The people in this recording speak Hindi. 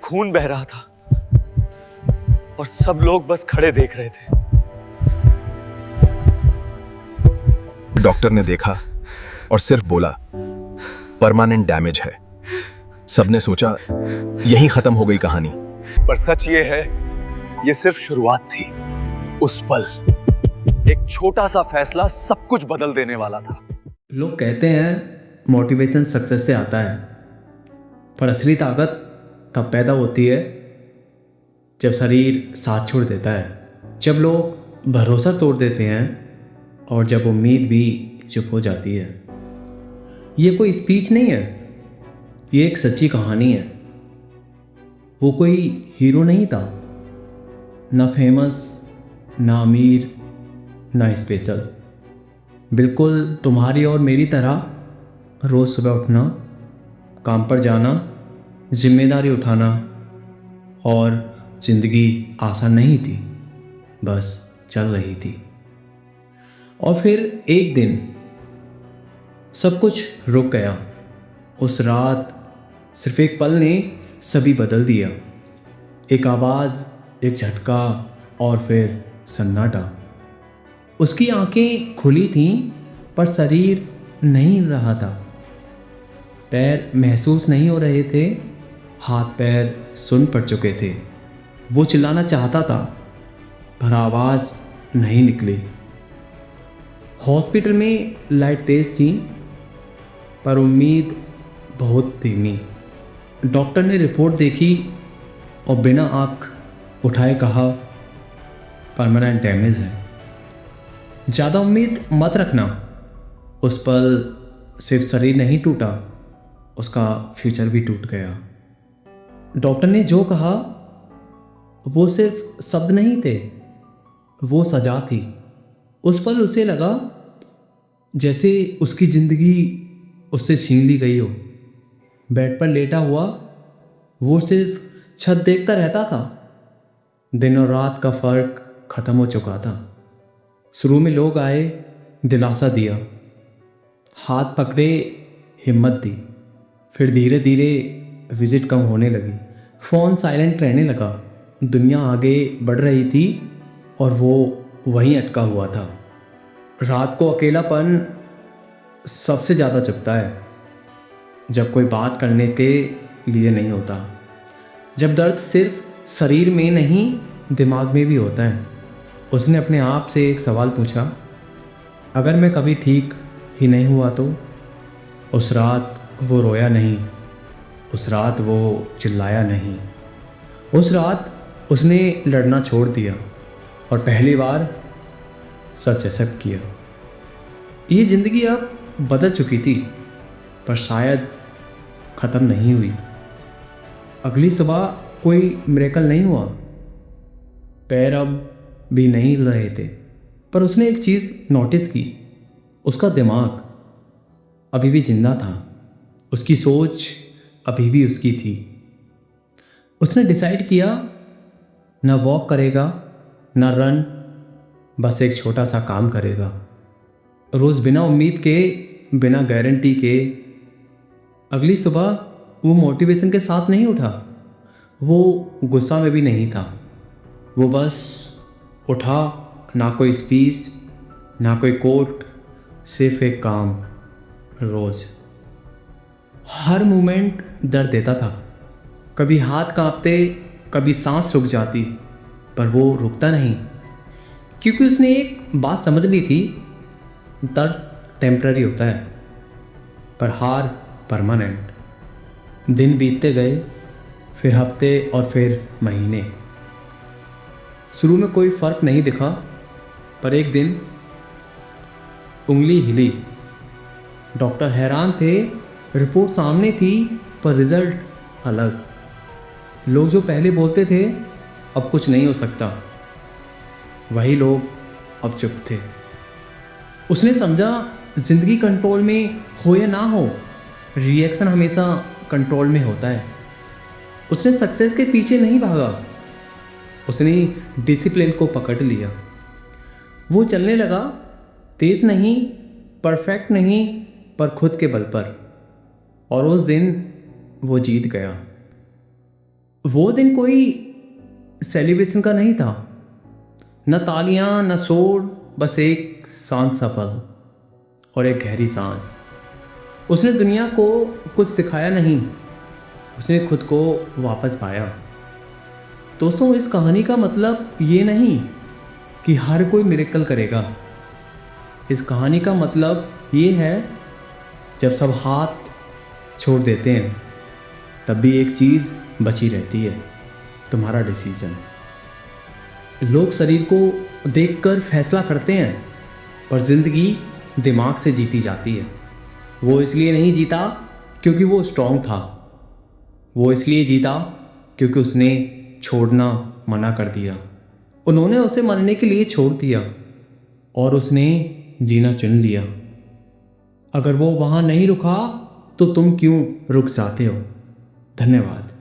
खून बह रहा था और सब लोग बस खड़े देख रहे थे। डॉक्टर ने देखा और सिर्फ बोला, परमानेंट डैमेज है। सबने सोचा यहीं खत्म हो गई कहानी। पर सच ये है, ये सिर्फ शुरुआत थी। उस पल एक छोटा सा फैसला सब कुछ बदल देने वाला था। लोग कहते हैं मोटिवेशन सक्सेस से आता है, पर असली ताकत तब पैदा होती है जब शरीर साथ छोड़ देता है, जब लोग भरोसा तोड़ देते हैं और जब उम्मीद भी चुप हो जाती है। ये कोई स्पीच नहीं है, ये एक सच्ची कहानी है। वो कोई हीरो नहीं था, ना फेमस, ना अमीर, ना स्पेशल। बिल्कुल तुम्हारी और मेरी तरह रोज़ सुबह उठना, काम पर जाना, जिम्मेदारी उठाना, और ज़िंदगी आसान नहीं थी, बस चल रही थी। और फिर एक दिन सब कुछ रुक गया। उस रात सिर्फ एक पल ने सभी बदल दिया। एक आवाज़, एक झटका और फिर सन्नाटा। उसकी आंखें खुली थीं पर शरीर नहीं हिल रहा था। पैर महसूस नहीं हो रहे थे, हाथ पैर सुन पड़ चुके थे। वो चिल्लाना चाहता था पर आवाज़ नहीं निकली। हॉस्पिटल में लाइट तेज़ थी पर उम्मीद बहुत धीमी। डॉक्टर ने रिपोर्ट देखी और बिना आँख उठाए कहा, परमानेंट डैमेज है। ज़्यादा उम्मीद मत रखना। उस पल सिर्फ शरीर नहीं टूटा, उसका फ्यूचर भी टूट गया। डॉक्टर ने जो कहा वो सिर्फ शब्द नहीं थे, वो सजा थी। उस पल उसे लगा जैसे उसकी ज़िंदगी उससे छीन ली गई हो। बेड पर लेटा हुआ वो सिर्फ छत देखता रहता था। दिन और रात का फ़र्क ख़त्म हो चुका था। शुरू में लोग आए, दिलासा दिया, हाथ पकड़े, हिम्मत दी। फिर धीरे धीरे विजिट कम होने लगी, फ़ोन साइलेंट रहने लगा। दुनिया आगे बढ़ रही थी और वो वहीं अटका हुआ था। रात को अकेलापन सबसे ज़्यादा चुभता है, जब कोई बात करने के लिए नहीं होता, जब दर्द सिर्फ शरीर में नहीं दिमाग में भी होता है। उसने अपने आप से एक सवाल पूछा, अगर मैं कभी ठीक ही नहीं हुआ तो? उस रात वो रोया नहीं, उस रात वो चिल्लाया नहीं, उस रात उसने लड़ना छोड़ दिया और पहली बार सच एक्सेप्ट किया। ये ज़िंदगी अब बदल चुकी थी पर शायद ख़त्म नहीं हुई। अगली सुबह कोई मिरेकल नहीं हुआ, पैर अब भी नहीं हिल रहे थे, पर उसने एक चीज़ नोटिस की, उसका दिमाग अभी भी जिंदा था, उसकी सोच अभी भी उसकी थी। उसने डिसाइड किया, ना वॉक करेगा, ना रन, बस एक छोटा सा काम करेगा। रोज़ बिना उम्मीद के, बिना गारंटी के। अगली सुबह वो मोटिवेशन के साथ नहीं उठा, वो गुस्सा में भी नहीं था। वो बस उठा, ना कोई स्पीच, ना कोई कोट, सिर्फ एक काम। रोज़ हर मोमेंट दर्द देता था, कभी हाथ कांपते, कभी सांस रुक जाती, पर वो रुकता नहीं, क्योंकि उसने एक बात समझ ली थी, दर्द टेम्पररी होता है पर हार परमानेंट। दिन बीतते गए, फिर हफ्ते और फिर महीने। शुरू में कोई फ़र्क नहीं दिखा, पर एक दिन उंगली हिली। डॉक्टर हैरान थे, रिपोर्ट सामने थी पर रिज़ल्ट अलग। लोग जो पहले बोलते थे अब कुछ नहीं हो सकता, वही लोग अब चुप थे। उसने समझा, ज़िंदगी कंट्रोल में हो या ना हो, रिएक्शन हमेशा कंट्रोल में होता है। उसने सक्सेस के पीछे नहीं भागा, उसने डिसिप्लिन को पकड़ लिया। वो चलने लगा, तेज़ नहीं, परफेक्ट नहीं, पर खुद के बल पर। और उस दिन वो जीत गया। वो दिन कोई सेलिब्रेशन का नहीं था, न तालियां न शोर, बस एक शांत सा पल और एक गहरी सांस। उसने दुनिया को कुछ सिखाया नहीं, उसने खुद को वापस पाया। दोस्तों, इस कहानी का मतलब ये नहीं कि हर कोई मिरेकल करेगा। इस कहानी का मतलब ये है, जब सब हाथ छोड़ देते हैं तब भी एक चीज़ बची रहती है, तुम्हारा डिसीजन। लोग शरीर को देखकर फैसला करते हैं, पर ज़िंदगी दिमाग से जीती जाती है। वो इसलिए नहीं जीता क्योंकि वो स्ट्रांग था, वो इसलिए जीता क्योंकि उसने छोड़ना मना कर दिया। उन्होंने उसे मरने के लिए छोड़ दिया और उसने जीना चुन लिया। अगर वो वहाँ नहीं रुका तो तुम क्यों रुक जाते हो? धन्यवाद।